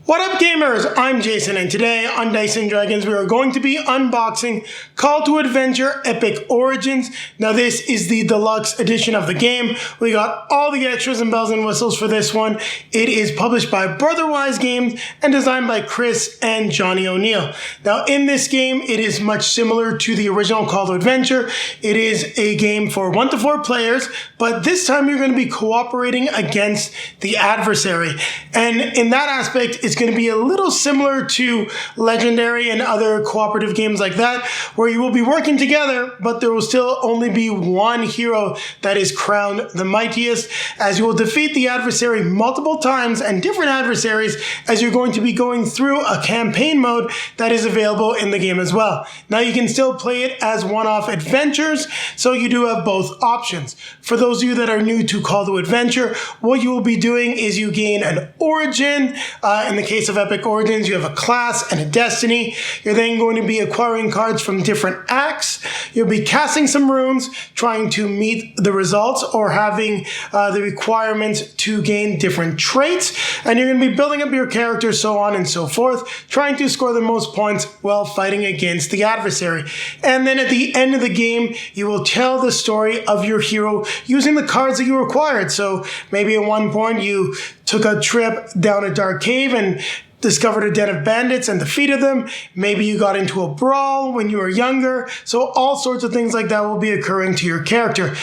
What up, gamers? I'm Jason, and today on Dice & Dragons we are going to be unboxing Call to Adventure Epic Origins. Now this is the deluxe edition of the game. We got all the extras and bells and whistles for this one. It is published by Brotherwise Games and designed by Chris and Johnny O'Neill. Now in this game it is much similar to the original Call to Adventure. It is a game for 1 to 4 players, but this time you're going to be cooperating against the adversary. And in that aspect, it's going to be a little similar to Legendary and other cooperative games like that, where you will be working together, but there will still only be one hero that is crowned the mightiest, as you will defeat the adversary multiple times and different adversaries as you're going to be going through a campaign mode that is available in the game as well. Now you can still play it as one-off adventures, so you do have both options. For those of you that are new to Call to Adventure, what you will be doing is you gain an origin. In the case of Epic Origins, you have a class and a destiny. You're then going to be acquiring cards from different acts. You'll be casting some runes, trying to meet the results or having the requirements to gain different traits. And you're going to be building up your character, so on and so forth, trying to score the most points while fighting against the adversary. And then at the end of the game, you will tell the story of your hero using the cards that you acquired. So maybe at one point you took a trip down a dark cave and discovered a den of bandits and defeated them. Maybe you got into a brawl when you were younger. So all sorts of things like that will be occurring to your character.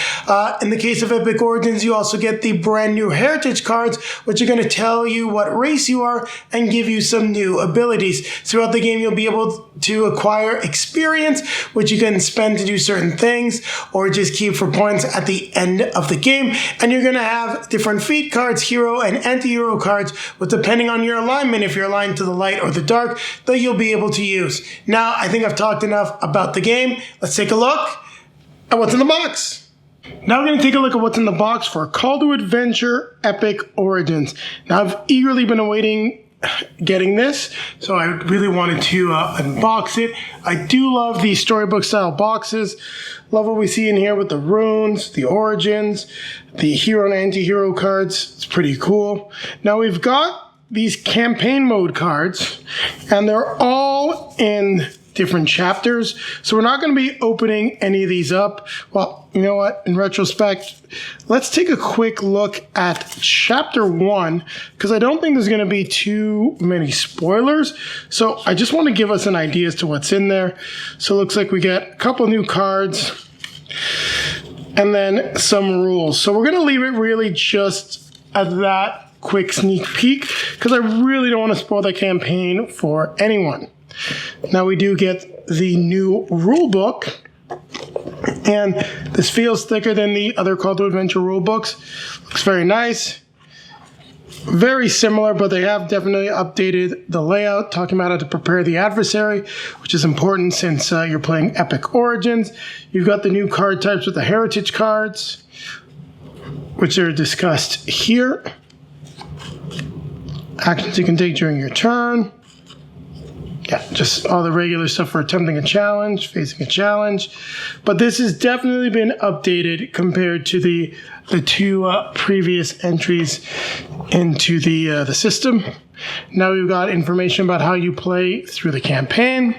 In the case of Epic Origins, you also get the brand new heritage cards, which are going to tell you what race you are and give you some new abilities. Throughout the game, you'll be able to acquire experience, which you can spend to do certain things or just keep for points at the end of the game. And you're going to have different feat cards, hero and anti-hero cards, with depending on your alignment, if you're aligned to the light or the dark, that you'll be able to use. Now, I think I've talked enough about the game. Let's take a look at what's in the box. Now we're going to take a look at what's in the box for Call to Adventure Epic Origins. Now, I've eagerly been awaiting getting this, so I really wanted to unbox it. I do love the storybook style boxes. Love what we see in here with the runes, the origins, the hero and anti-hero cards. It's pretty cool. Now we've got these campaign mode cards, and they're all in different chapters. So we're not going to be opening any of these up. Well, you know what? In retrospect, let's take a quick look at chapter 1, because I don't think there's going to be too many spoilers. So I just want to give us an idea as to what's in there. So it looks like we get a couple new cards and then some rules. So we're going to leave it really just at that quick sneak peek, because I really don't want to spoil the campaign for anyone. Now we do get the new rule book, and this feels thicker than the other Call to Adventure rule books. Looks very nice. Very similar, but they have definitely updated the layout, talking about how to prepare the adversary, which is important since you're playing Epic Origins. You've got the new card types with the heritage cards, which are discussed here. Actions you can take during your turn. Yeah, just all the regular stuff for attempting a challenge, facing a challenge. But this has definitely been updated compared to the two previous entries into the system. Now we've got information about how you play through the campaign.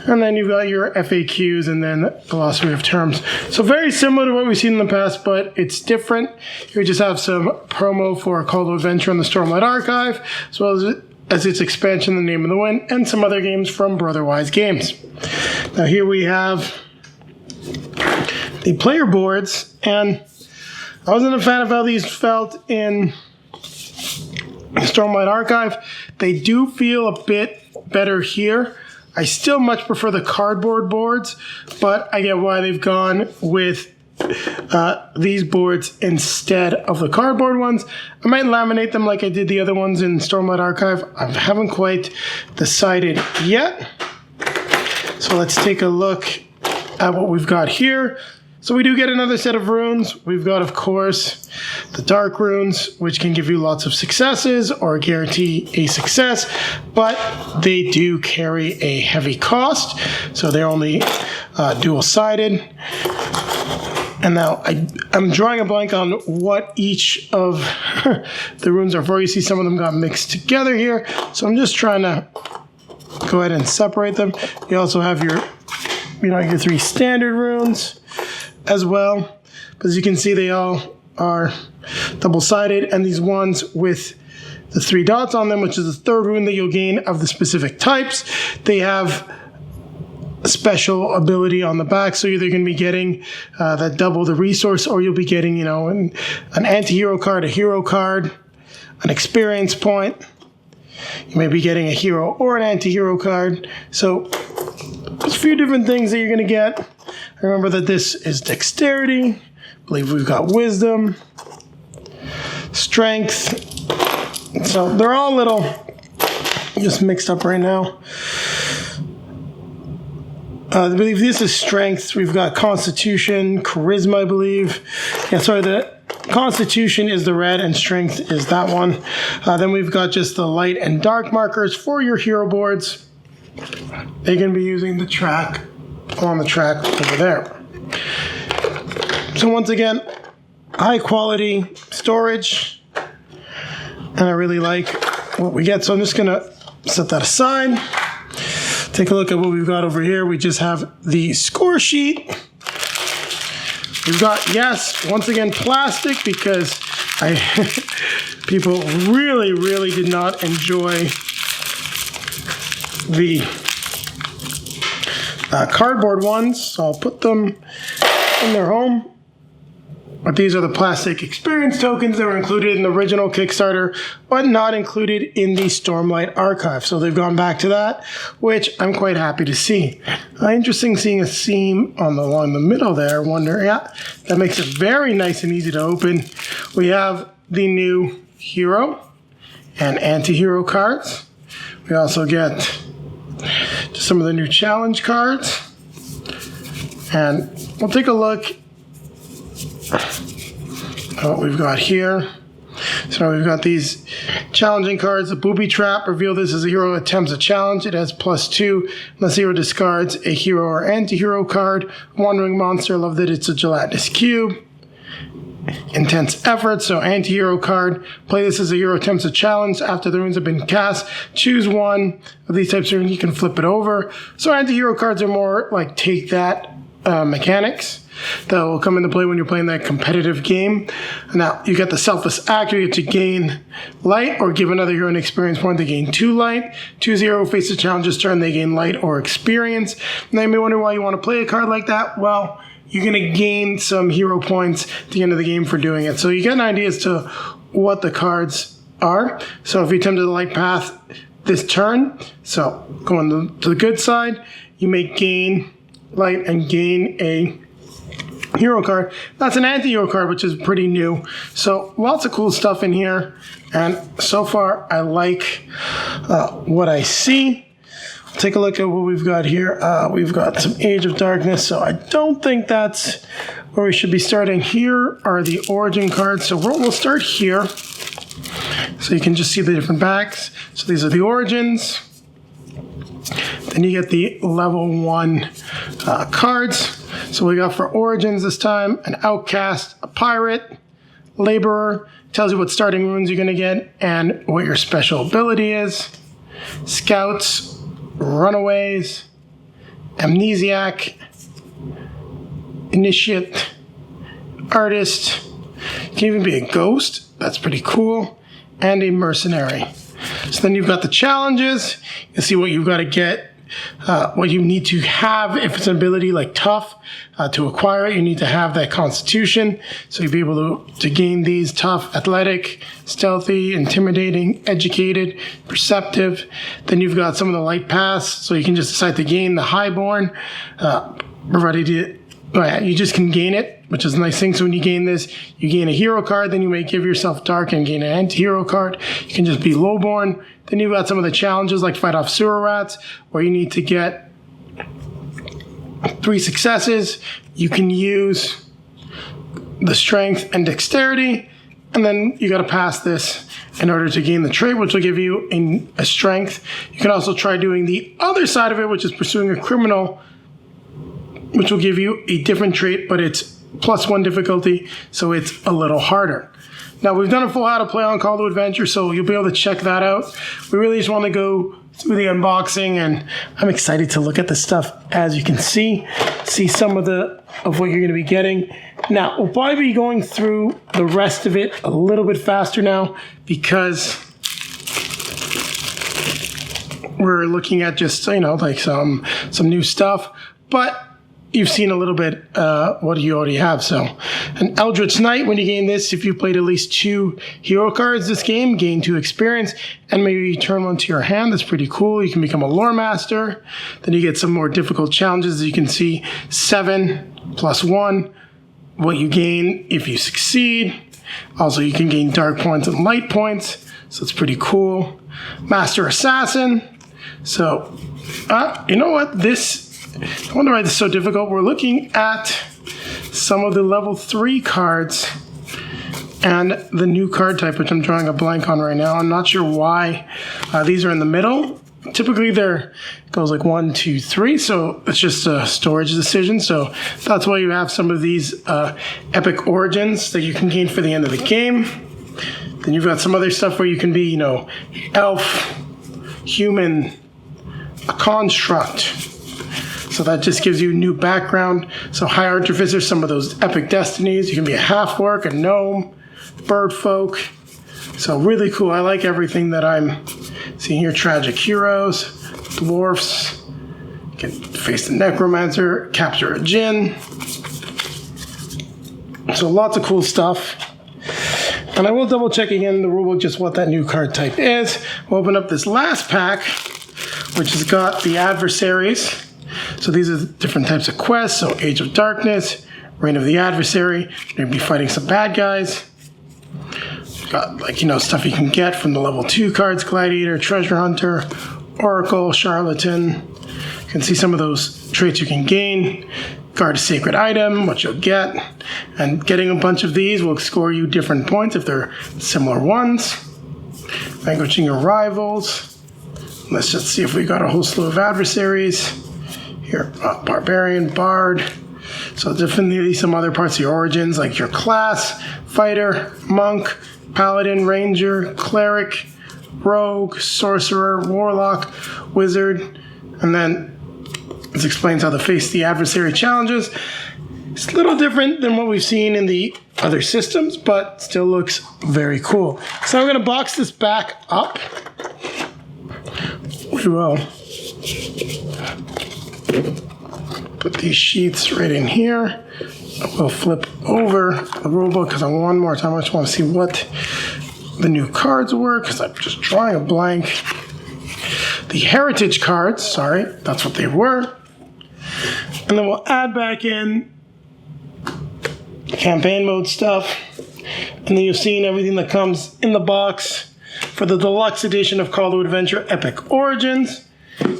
And then you've got your FAQs and then glossary of terms. So very similar to what we've seen in the past, but it's different. Here we just have some promo for Call to Adventure on the Stormlight Archive, as well as its expansion, The Name of the Wind, and some other games from Brotherwise Games. Now here we have the player boards, and I wasn't a fan of how these felt in Stormlight Archive. They do feel a bit better here. I still much prefer the cardboard boards, but I get why they've gone with these boards instead of the cardboard ones. I might laminate them like I did the other ones in Stormlight Archive. I haven't quite decided yet. So let's take a look at what we've got here. So we do get another set of runes. We've got, of course, the dark runes, which can give you lots of successes or guarantee a success, but they do carry a heavy cost, so they're only dual-sided. And now I'm drawing a blank on what each of the runes are for. You see some of them got mixed together here. So I'm just trying to go ahead and separate them. You also have your, your 3 standard runes as well. But as you can see, they all are double-sided. And these ones with the 3 dots on them, which is the 3rd rune that you'll gain of the specific types, they have a special ability on the back. So you're either going to be getting that double the resource, or you'll be getting, an anti-hero card, a hero card, an experience point. You may be getting a hero or an anti-hero card. So there's a few different things that you're going to get. Remember that this is dexterity. I believe we've got wisdom, strength. So they're all little just mixed up right now. I believe this is strength. We've got constitution, charisma, I believe. Yeah, sorry, the constitution is the red and strength is that one. Then we've got just the light and dark markers for your hero boards. They're going to be using the track on the track over there. So once again, high quality storage. And I really like what we get. So I'm just going to set that aside. Take a look at what we've got over here. We just have the score sheet. We've got, yes, once again, plastic, because people really, really did not enjoy the cardboard ones. So I'll put them in their home. But these are the plastic experience tokens that were included in the original Kickstarter, but not included in the Stormlight archive. So they've gone back to that, which I'm quite happy to see. Interesting seeing a seam along the middle there. Wonder, yeah, that makes it very nice and easy to open. We have the new hero and anti-hero cards. We also get some of the new challenge cards. And we'll take a look at what we've got here. So we've got these challenging cards. The Booby Trap. Reveal this as a hero attempts a challenge. It has +2 unless hero discards a hero or anti-hero card. Wandering Monster. Love that it's a gelatinous cube. Intense Effort. So anti-hero card. Play this as a hero attempts a challenge. After the runes have been cast, choose one of these types of runes. You can flip it over. So anti-hero cards are more like take that mechanics that will come into play when you're playing that competitive game. Now, you get the Selfless Act. You get to gain light or give another hero an experience point. They gain 2 light. Choose a hero who faces challenges turn. They gain light or experience. Now, you may wonder why you want to play a card like that. Well, you're going to gain some hero points at the end of the game for doing it. So you get an idea as to what the cards are. So if you attempt the light path this turn, so going to the good side, you may gain light and gain a hero card. That's an anti-hero card, which is pretty new. So lots of cool stuff in here. And so far, I like what I see. Take a look at what we've got here. We've got some Age of Darkness. So I don't think that's where we should be starting. Here are the origin cards. So we'll start here. So you can just see the different backs. So these are the origins. Then you get the level 1 cards. So we got for origins this time, an outcast, a pirate, laborer, tells you what starting runes you're going to get and what your special ability is. Scouts, runaways, amnesiac, initiate, artist, can even be a ghost, that's pretty cool, and a mercenary. So then you've got the challenges. You see what you've got to get. What you need to have, if it's an ability like tough, to acquire it, you need to have that constitution. So you'll be able to gain these: tough, athletic, stealthy, intimidating, educated, perceptive. Then you've got some of the light paths, so you can just decide to gain the highborn. You just can gain it, which is a nice thing. So when you gain this, you gain a hero card, then you may give yourself dark and gain an anti-hero card. You can just be lowborn. Then you've got some of the challenges like fight off sewer rats, where you need to get 3 successes. You can use the strength and dexterity, and then you got to pass this in order to gain the trait, which will give you a strength. You can also try doing the other side of it, which is pursuing a criminal, which will give you a different trait, but it's +1 difficulty, so it's a little harder. Now, we've done a full how to play on Call to Adventure, so you'll be able to check that out. We really just want to go through the unboxing, and I'm excited to look at the stuff. As you can see some of what you're going to be getting. Now, we'll probably be going through the rest of it a little bit faster now because we're looking at just, like some new stuff, but you've seen a little bit what you already have. So an Eldritch Knight, when you gain this, if you played at least 2 hero cards this game, gain 2 experience, and maybe you turn one to your hand. That's pretty cool. You can become a lore master. Then you get some more difficult challenges. As you can see, 7 + 1, what you gain if you succeed. Also, you can gain dark points and light points, so it's pretty cool. Master Assassin. So, you know what? I wonder why this is so difficult. We're looking at some of the level 3 cards and the new card type, which I'm drawing a blank on right now. I'm not sure why these are in the middle. Typically, it goes like 1, 2, 3, so it's just a storage decision. So that's why you have some of these epic origins that you can gain for the end of the game. Then you've got some other stuff where you can be, elf, human, a construct. So that just gives you a new background. So High Artificer, some of those epic destinies. You can be a half-orc, a gnome, bird folk. So really cool. I like everything that I'm seeing here. Tragic heroes, dwarfs. You can face the necromancer, capture a djinn. So lots of cool stuff. And I will double check again in the rulebook just what that new card type is. We'll open up this last pack, which has got the adversaries. So these are the different types of quests. So Age of Darkness, Reign of the Adversary. You're going to be fighting some bad guys. Got stuff you can get from the level 2 cards: Gladiator, Treasure Hunter, Oracle, Charlatan. You can see some of those traits you can gain. Guard a sacred item, what you'll get. And getting a bunch of these will score you different points if they're similar ones. Vanquishing your rivals. Let's just see if we got a whole slew of adversaries. Here, Barbarian, Bard. So definitely some other parts of your origins, like your class: Fighter, Monk, Paladin, Ranger, Cleric, Rogue, Sorcerer, Warlock, Wizard. And then this explains how to face the adversary challenges. It's a little different than what we've seen in the other systems, but still looks very cool. So I'm going to box this back up. We will put these sheets right in here. We'll flip over the rulebook because one more time I just want to see what the new cards were, because I'm just drawing a blank. The heritage cards, sorry, that's what they were. And then we'll add back in campaign mode stuff. And then you've seen everything that comes in the box for the deluxe edition of Call to Adventure Epic Origins.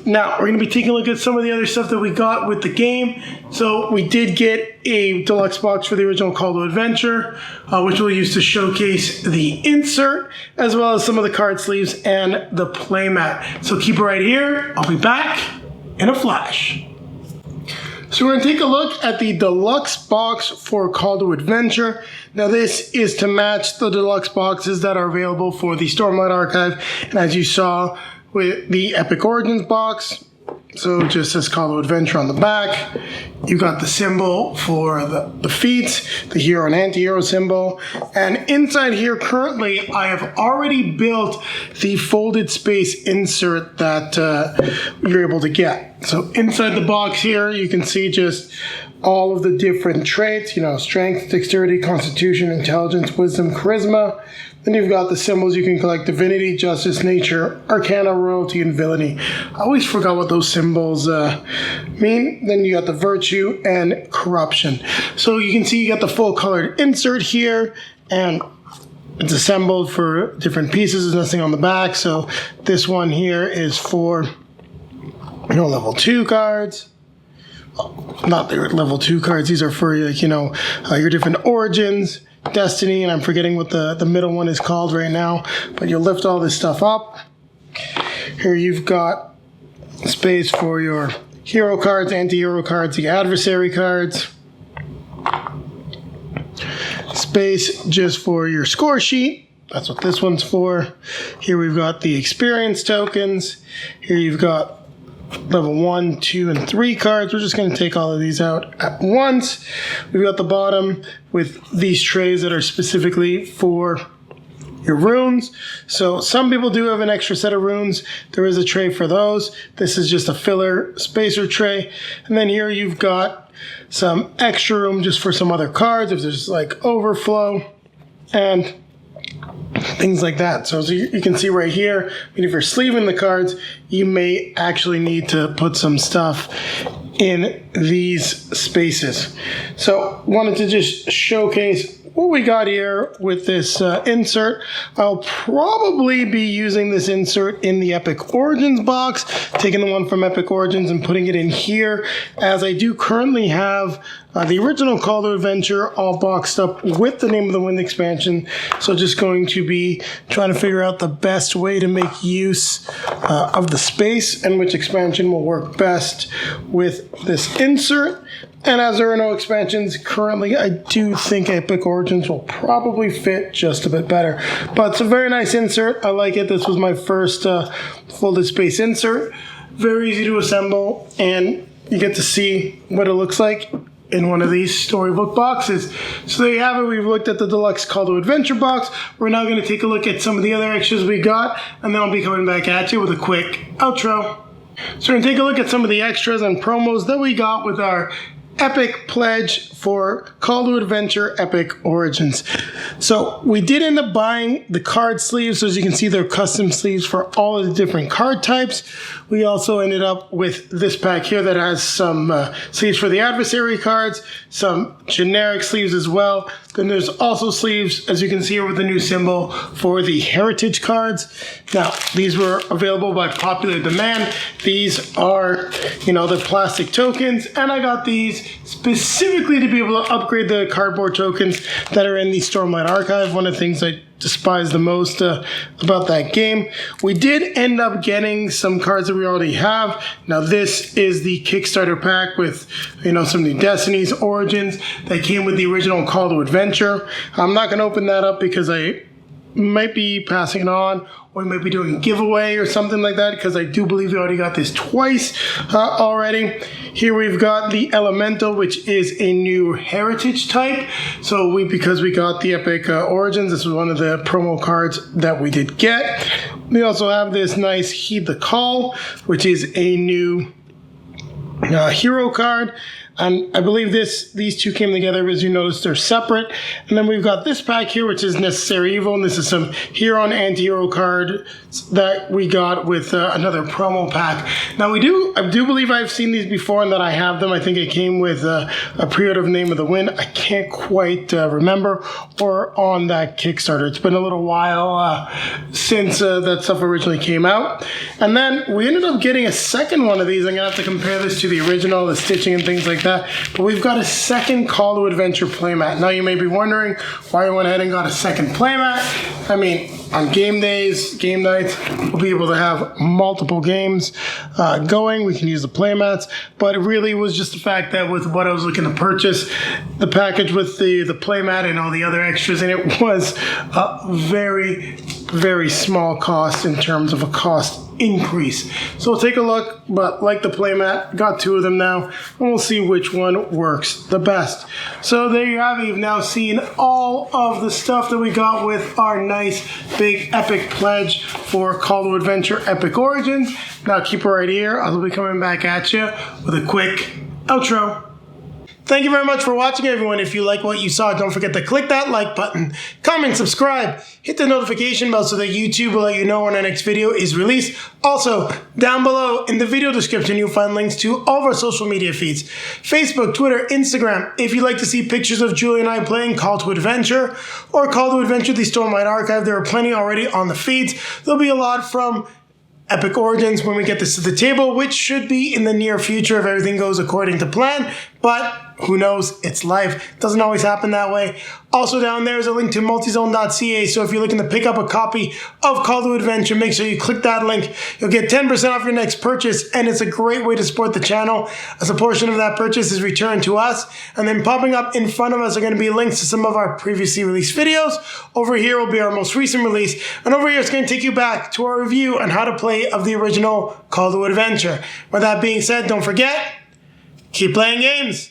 Now, we're going to be taking a look at some of the other stuff that we got with the game. So we did get a deluxe box for the original Call to Adventure, which we'll use to showcase the insert, as well as some of the card sleeves and the playmat. So keep it right here. I'll be back in a flash. So we're going to take a look at the deluxe box for Call to Adventure. Now this is to match the deluxe boxes that are available for the Stormlight Archive. And as you saw with the Epic Origins box, so it just says Call to Adventure on the back. You got the symbol for the feats, the hero and anti-hero symbol. And inside here currently, I have already built the folded space insert that you're able to get. So inside the box here, you can see just all of the different traits, strength, dexterity, constitution, intelligence, wisdom, charisma. Then you've got the symbols you can collect: divinity, justice, nature, arcana, royalty, and villainy. I always forgot what those symbols mean. Then you got the virtue and corruption. So you can see you got the full colored insert here, and it's assembled for different pieces. There's nothing on the back. So this one here is for level 2 cards. Not their level 2 cards. These are for your different origins. Destiny, and I'm forgetting what the middle one is called right now, but you'll lift all this stuff up. Here you've got space for your hero cards, anti-hero cards, the adversary cards. space just for your score sheet. That's what this one's for. Here we've got the experience tokens. Here you've got level 1, 2, and 3 cards. We're just going to take all of these out at once. We've got the bottom with these trays that are specifically for your runes. So some people do have an extra set of runes. There is a tray for those. This is just a filler spacer tray. And then here you've got some extra room just for some other cards if there's like overflow and things like that. So as you can see right here, if you're sleeving the cards, you may actually need to put some stuff in these spaces. So wanted to just showcase what we got here with this insert. I'll probably be using this insert in the Epic Origins box, taking the one from Epic Origins and putting it in here, as I do currently have the original Call to Adventure all boxed up with the Name of the Wind expansion. So just going to be trying to figure out the best way to make use of the space and which expansion will work best with this insert. And as there are no expansions currently, I do think Epic Origins will probably fit just a bit better. But it's a very nice insert. I like it. This was my first folded space insert. Very easy to assemble, and you get to see what it looks like in one of these storybook boxes. So there you have it. We've looked at the Deluxe Call to Adventure box. We're now going to take a look at some of the other extras we got, and then I'll be coming back at you with a quick outro. So we're going to take a look at some of the extras and promos that we got with our Epic Pledge for Call to Adventure Epic Origins. So we did end up buying the card sleeves. So as you can see, they're custom sleeves for all of the different card types. We also ended up with this pack here that has some sleeves for the Adversary cards, some generic sleeves as well. Then there's also sleeves, as you can see here with the new symbol, for the Heritage cards. Now, these were available by popular demand. These are, the plastic tokens, and I got these specifically to be able to upgrade the cardboard tokens that are in the Stormlight Archive. One of the things I despise the most about that game. We did end up getting some cards that we already have. Now this is the Kickstarter pack with some new Destiny's Origins that came with the original Call to Adventure. I'm not going to open that up because I might be passing it on, or we might be doing a giveaway or something like that, because I do believe we already got this twice already. Here we've got the Elemental, which is a new Heritage type. So because we got the Epic Origins, this was one of the promo cards that we did get. We also have this nice Heed the Call, which is a new hero card. And I believe these two came together. As you notice, they're separate. And then we've got this pack here, which is Necessary Evil. And this is some hero and anti-hero cards that we got with another promo pack. Now I do believe I've seen these before and that I have them. I think it came with a pre-order of Name of the Wind. I can't quite remember, or on that Kickstarter. It's been a little while since that stuff originally came out. And then we ended up getting a second one of these. I'm going to have to compare this to the original, the stitching and things like that. But we've got a second Call to Adventure playmat. Now you may be wondering why I went ahead and got a second playmat. I mean, on game days, game nights, we'll be able to have multiple games going. We can use the playmats, but it really was just the fact that with what I was looking to purchase, the package with the playmat and all the other extras in it was a very, very small cost in terms of a cost increase. So we'll take a look, but like the playmat, got two of them now, and we'll see which one works the best. So there you have it. You've now seen all of the stuff that we got with our nice big epic pledge for Call to Adventure Epic Origins. Now keep it right here. I'll be coming back at you with a quick outro. Thank you very much for watching, everyone. If you like what you saw, don't forget to click that like button, comment, subscribe, hit the notification bell so that YouTube will let you know when our next video is released. Also, down below in the video description, you'll find links to all of our social media feeds: Facebook, Twitter, Instagram. If you'd like to see pictures of Julie and I playing Call to Adventure or Call to Adventure the Stormlight Archive, there are plenty already on the feeds. There'll be a lot from Epic Origins when we get this to the table, which should be in the near future if everything goes according to plan. but who knows? It's life. It doesn't always happen that way. Also down there is a link to multizone.ca, so if you're looking to pick up a copy of Call to Adventure, make sure you click that link. You'll get 10% off your next purchase, and it's a great way to support the channel, as a portion of that purchase is returned to us. And then popping up in front of us are going to be links to some of our previously released videos. Over here will be our most recent release, and over here it's going to take you back to our review on how to play of the original Call to Adventure. With that being said, don't forget, keep playing games.